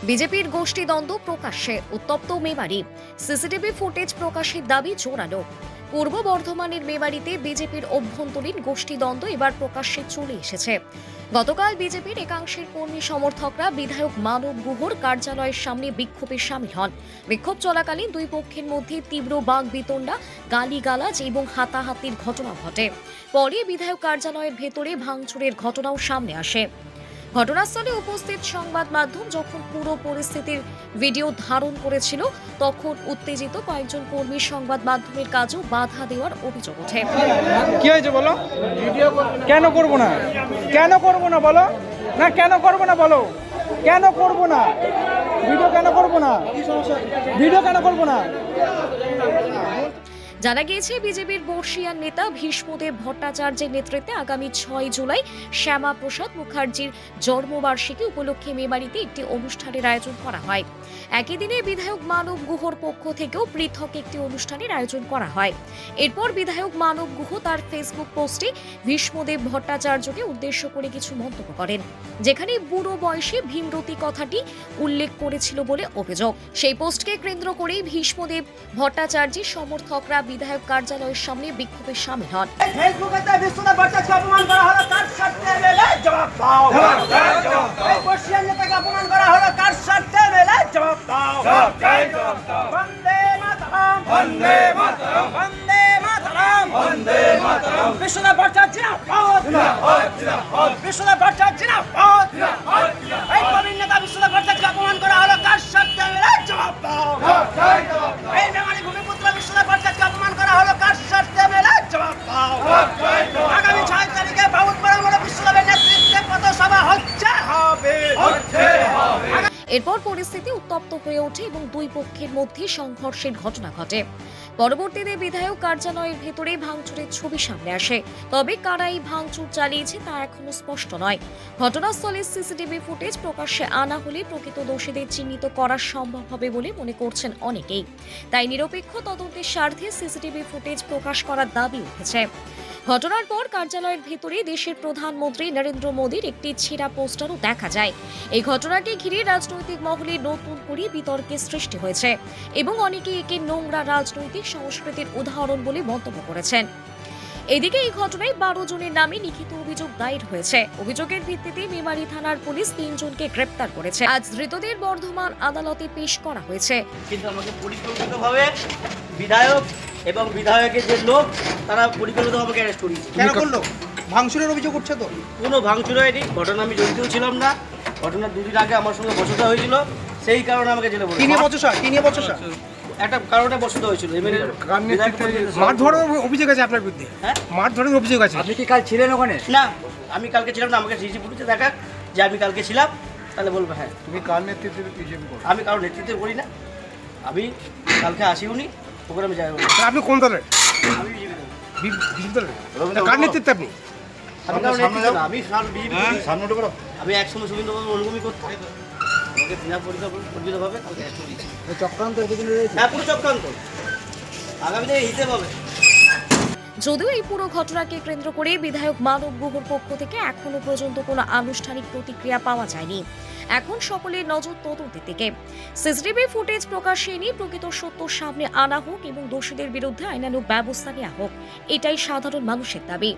বিজেপির গোষ্ঠীদ্বন্দ্ব প্রকাশ্যে, উত্তপ্ত মেমারি। সিসিটিভি ফুটেজ প্রকাশের দাবি জোরালো। পূর্ব বর্ধমানের মেমারিতে বিজেপির অভ্যন্তরীণ গোষ্ঠীদ্বন্দ্ব এবার প্রকাশ্যে চলে এসেছে। গতকাল বিজেপির একাংশের কর্মী সমর্থকরা বিধায়ক মানব গুহর কার্যালয়ের সামনে বিক্ষোভে সামিল হন। বিক্ষোভ চলাকালীন দুই পক্ষের মধ্যে তীব্র বাকবিতণ্ডা, গালিগালাজ এবং হাতাহাতির ঘটনা ঘটে। পরে বিধায়ক কার্যালয়ের ভেতরে ভাঙচুরের ঘটনাও সামনে আসে। ঘটনাস্থলে উপস্থিত সংবাদ মাধ্যম যখন পুরো পরিস্থিতির ভিডিও ধারণ করেছিল, তখন উত্তেজিত কয়েকজন কর্মী সংবাদ মাধ্যমের কাজও বাধা দেওয়ার অভিযোগ ওঠে। কি হয়েছে বলো? কেন করব না? কেন করব না বলো? না কেন করব না বলো? কেন করব না? ভিডিও কেন করব না? ভিডিও কেন করব না? জানা গিয়েছে, বিজেপির বর্ষিয়ান নেতা ভীষ্মদেব ভট্টাচার্যের নেতৃত্বে আগামী 6 জুলাই শ্যামা প্রসাদ মুখার্জির জন্মবার্ষিকী উপলক্ষে মেমারিতে একটি অনুষ্ঠানের আয়োজন করা হয়। একই দিনে বিধায়ক মানব গুহর পক্ষ থেকেও পৃথক একটি অনুষ্ঠানের আয়োজন করা হয়। এরপর বিধায়ক মানব গুহ তার ফেসবুক পোস্টে ভীষ্মদেব ভট্টাচার্যকে উদ্দেশ্য করে কিছু মন্তব্য করেন, যেখানে বুড়ো বয়সে ভীমরতি কথাটি উল্লেখ করেছিল বলে অভিযোগ। সেই পোস্টকে কেন্দ্র করেই ভীষ্মদেব ভট্টাচার্যের সমর্থকরা বিধায়ক কার্যালয়ের সামনে বিক্ষোভে সামিল হন। ফেসবুকেতে বিশ্বনাথ ভট্টাচার্যকে অপমান করা হলো, কার স্বার্থে মেলে জবাব দাও। এই বর্ষিয়ান নেতাকে অপমান করা হলো, কার স্বার্থে মেলে জবাব দাও। বন্দে মাতরম, বন্দে মাতরম, বন্দে মাতরম, বন্দে মাতরম। বিশ্বনাথ ভট্টাচার্য জিন্দাবাদ, বিশ্বনাথ ভট্টাচার্য জিন্দাবাদ। এই প্রবীণ নেতা বিশ্বনাথ ভট্টাচার্যকে অপমান করা হলো, কার স্বার্থে মেলে জবাব দাও। এই মেমারি ভূমিপুত্র বিশ্বনাথ ভট্টাচার্যকে অপমান করা হলো, কার স্বার্থে মেলে জবাব দাও। আগামী 6 তারিখে বাউতপাড়া বিশ্বনাথের নেতৃত্বে পথসভা হচ্ছে হবে। এরপর পরিস্থিতি উত্তপ্ত হয়ে ওঠে এবং দুই পক্ষের মধ্যে সংঘর্ষের ঘটনা ঘটে। পরবর্তীতে বিধায়ক কার্যালয়ের ভেতরে ভাঙচুরের ছবি সামনে আসে, তবে কারা এই ভাঙচুর চালিয়েছে তা এখনো স্পষ্ট নয়। ঘটনাস্থলে সিসিটিভি ফুটেজ প্রকাশ্যে আনা হলে প্রকৃত দোষীদের চিহ্নিত করা সম্ভব হবে বলে মনে করছেন অনেকেই। তাই নিরপেক্ষ তদন্তের স্বার্থে সিসিটিভি ফুটেজ প্রকাশ করার দাবি উঠেছে। ঘটনার পর কার্যালয়ের ভেতরে দেশের প্রধানমন্ত্রী নরেন্দ্র মোদীর একটি ছেঁড়া পোস্টারও দেখা যায়। এই ঘটনাকে ঘিরে রাজনৈতিক মহলে নতুন করে বিতর্কের সৃষ্টি হয়েছে এবং অনেকে একে নোংরা রাজনৈতিক সংস্কৃতির উদাহরণ বলে মন্তব্য করেছেন। এদিকে এই ঘটনায় 12 জনের নামে লিখিত অভিযোগ দায়ের হয়েছে। অভিযোগের ভিত্তিতে মেমারি থানার পুলিশ 3 জনকে গ্রেপ্তার করেছে। আজ ধৃতদের বর্ধমান আদালতে পেশ করা হয়েছে। কিন্তু আমাকে পরিকল্পিতভাবে বিধায়ক এবং বিধায়কের যে লোক তারা পরিকল্পিতভাবে অ্যারেস্ট করিয়েছে। কেন করলো? ভাঙচুরের অভিযোগ উঠছে তো? কোনো ভাঙচুর হয়নি, ঘটনা আমি জড়িত ছিলাম না। ঘটনার 2 দিন আগে আমার সঙ্গে বচসা হয়েছিল, সেই কারণে আমাকে জেলে বলে। কি নিয়ে বচসা? কি নিয়ে বচসা? একটা কারণে বসতে হয়েছিল। মার ধরার অভিযোগ আছে আপনার বিরুদ্ধে? হ্যাঁ, মার ধরার অভিযোগ আছে। আপনি কি কাল ছিলেন ওখানে? না, আমি কালকে ছিলাম না। আমাকে সিসি ফুটেজে দেখা যে আমি কালকে ছিলাম, তাহলে বলবো হ্যাঁ। তুমি কার নেতৃত্বে বিজেপি করো? আমি কারোর নেতৃত্বে করি না, আমি কালকে আসিওনি, ওখানে আমি যাই। আপনি কোন দলের? আমি বিজেপি দল। বিজেপি দলের? কার নেতৃত্বে আপনি? আমি কারোর নেতৃত্বে না, আমি বিজেপি করি। আমি একসময় সুবিন্দ্রবাবু অনুভূমি করতাম, আমাকে বিনা পরিকল্পিতভাবে কালকে অ্যারেস্ট করিয়েছে। চক্রান্ত এদিকে রয়েছে। হ্যাঁ, পুরো চক্রান্ত। আগামী দিনে হিসেব হবে। যদিও এই পুরো ঘটনাকে কেন্দ্র করে বিধায়ক মানব গুহর পক্ষ থেকে এখনো পর্যন্ত কোনো আনুষ্ঠানিক প্রতিক্রিয়া পাওয়া যায়নি। এখন সকলের নজর তদন্তের দিকে। সিসিটিভি ফুটেজ প্রকাশে নিয়ে প্রকৃত সত্য সামনে আনা হোক এবং দোষীদের বিরুদ্ধে আইনানুগ ব্যবস্থা নেওয়া হোক, এটাই সাধারণ মানুষের দাবি।